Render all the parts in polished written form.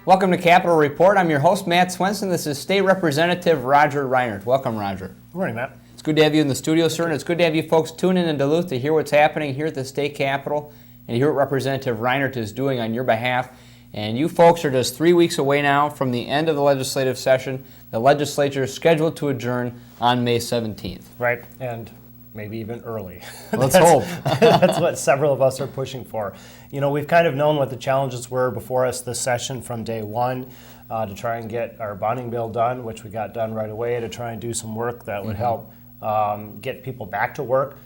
Welcome to Capitol Report. I'm your host, Matt Swenson. This is State Representative Roger Reinert. Welcome, Roger. Good morning, Matt. It's good to have you in the studio, sir, and it's good to have you folks tune in Duluth to hear what's happening here at the state capitol and to hear what Representative Reinert is doing on your behalf. And you folks are just 3 weeks away now from the end of the legislative session. The legislature is scheduled to adjourn on May 17th. Right, and maybe even early. Let's hope. That's what several of us are pushing for. You know, we've kind of known what the challenges were before us this session from day one to try and get our bonding bill done, which we got done right away, to try and do some work that would help get people back to work.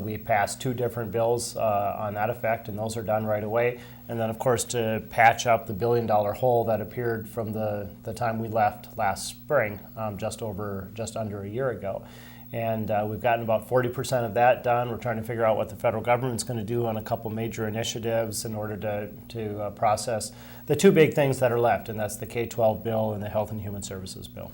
We passed two different bills on that effect, and those are done right away. And then, of course, to patch up the billion-dollar hole that appeared from the time we left last spring, just under a year ago. And we've gotten about 40% of that done. We're trying to figure out what the federal government's going to do on a couple major initiatives in order to process the two big things that are left, and that's the K-12 bill and the Health and Human Services bill.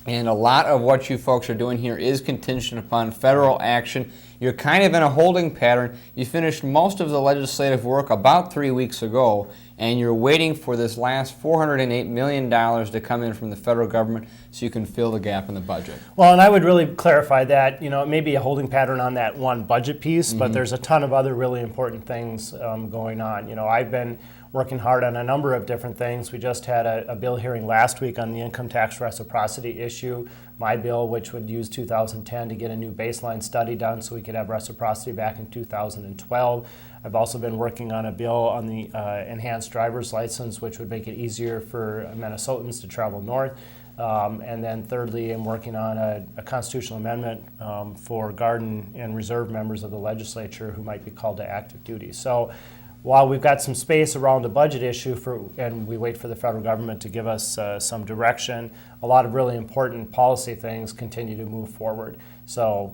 And a lot of what you folks are doing here is contingent upon federal action. You're kind of in a holding pattern. You finished most of the legislative work about 3 weeks ago, and you're waiting for this last $408 million to come in from the federal government so you can fill the gap in the budget. Well, and I would really clarify that, you know, it may be a holding pattern on that one budget piece, but there's a ton of other really important things going on. You know, I've been working hard on a number of different things. We just had a bill hearing last week on the income tax reciprocity issue. My bill, which would use 2010 to get a new baseline study done so we could have reciprocity back in 2012. I've also been working on a bill on the enhanced driver's license, which would make it easier for Minnesotans to travel north. And then thirdly, I'm working on a constitutional amendment for Guard and Reserve members of the legislature who might be called to active duty. So while we've got some space around the budget issue and we wait for the federal government to give us some direction, a lot of really important policy things continue to move forward. So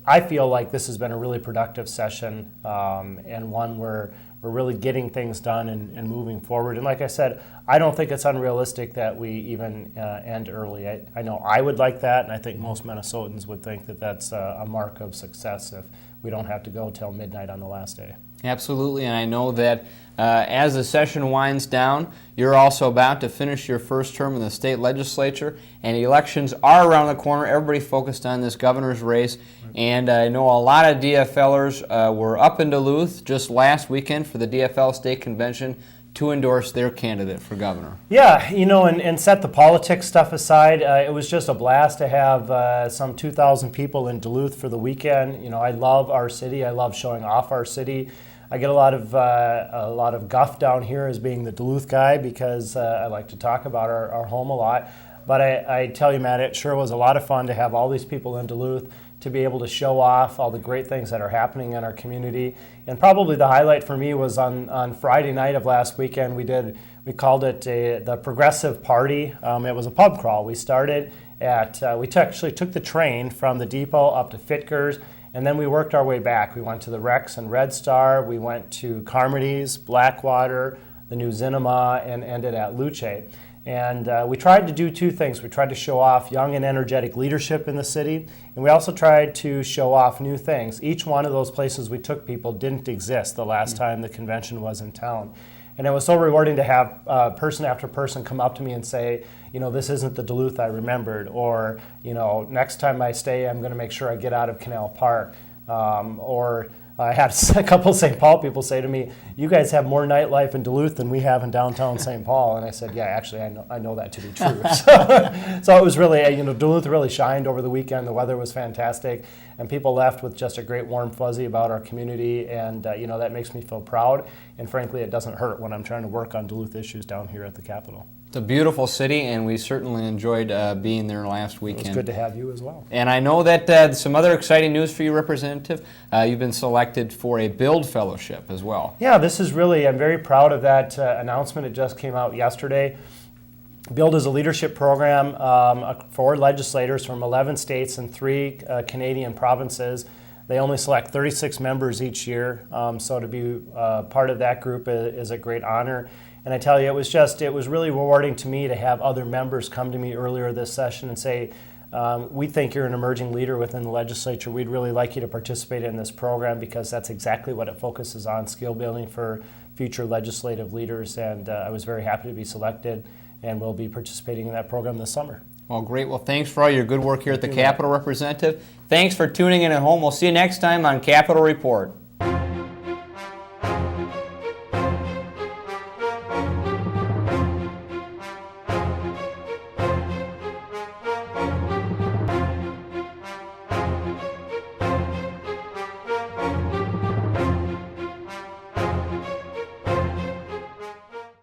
I feel like this has been a really productive session and one where we're really getting things done and moving forward. And like I said, I don't think it's unrealistic that we even end early. I know I would like that, and I think most Minnesotans would think that that's a mark of success if we don't have to go till midnight on the last day. Absolutely, and I know that as the session winds down, you're also about to finish your first term in the state legislature, and elections are around the corner. Everybody focused on this governor's race, and I know a lot of DFLers were up in Duluth just last weekend for the DFL State Convention to endorse their candidate for governor. Yeah, you know, and set the politics stuff aside, it was just a blast to have some 2,000 people in Duluth for the weekend. You know, I love our city. I love showing off our city. I get a lot of guff down here as being the Duluth guy because I like to talk about our home a lot. But I tell you, Matt, it sure was a lot of fun to have all these people in Duluth to be able to show off all the great things that are happening in our community. And probably the highlight for me was on Friday night of last weekend. We called it the Progressive Party. It was a pub crawl. We started we actually took the train from the depot up to Fitger's, and then we worked our way back. We went to the Rex and Red Star. We went to Carmody's, Blackwater, the New Zinema, and ended at Luce. And we tried to do two things. We tried to show off young and energetic leadership in the city, and we also tried to show off new things. Each one of those places we took people didn't exist the last time the convention was in town. And it was so rewarding to have person after person come up to me and say, you know, this isn't the Duluth I remembered, or, you know, next time I stay, I'm going to make sure I get out of Canal Park, or I had a couple of St. Paul people say to me, you guys have more nightlife in Duluth than we have in downtown St. Paul. And I said, yeah, actually, I know that to be true. So it was really, you know, Duluth really shined over the weekend. The weather was fantastic. And people left with just a great warm fuzzy about our community. And, you know, that makes me feel proud. And frankly, it doesn't hurt when I'm trying to work on Duluth issues down here at the Capitol. It's a beautiful city, and we certainly enjoyed being there last weekend. It was good to have you as well. And I know that some other exciting news for you, Representative. You've been selected for a Build Fellowship as well. Yeah, this is really, I'm very proud of that announcement. It just came out yesterday. Build is a leadership program for legislators from 11 states and 3 Canadian provinces. They only select 36 members each year, so to be part of that group is a great honor. And I tell you, it was really rewarding to me to have other members come to me earlier this session and say, we think you're an emerging leader within the legislature. We'd really like you to participate in this program because that's exactly what it focuses on, skill building for future legislative leaders. And I was very happy to be selected, and will be participating in that program this summer. Well, great. Well, thanks for all your good work here at the Capitol, Representative. Thanks for tuning in at home. We'll see you next time on Capitol Report.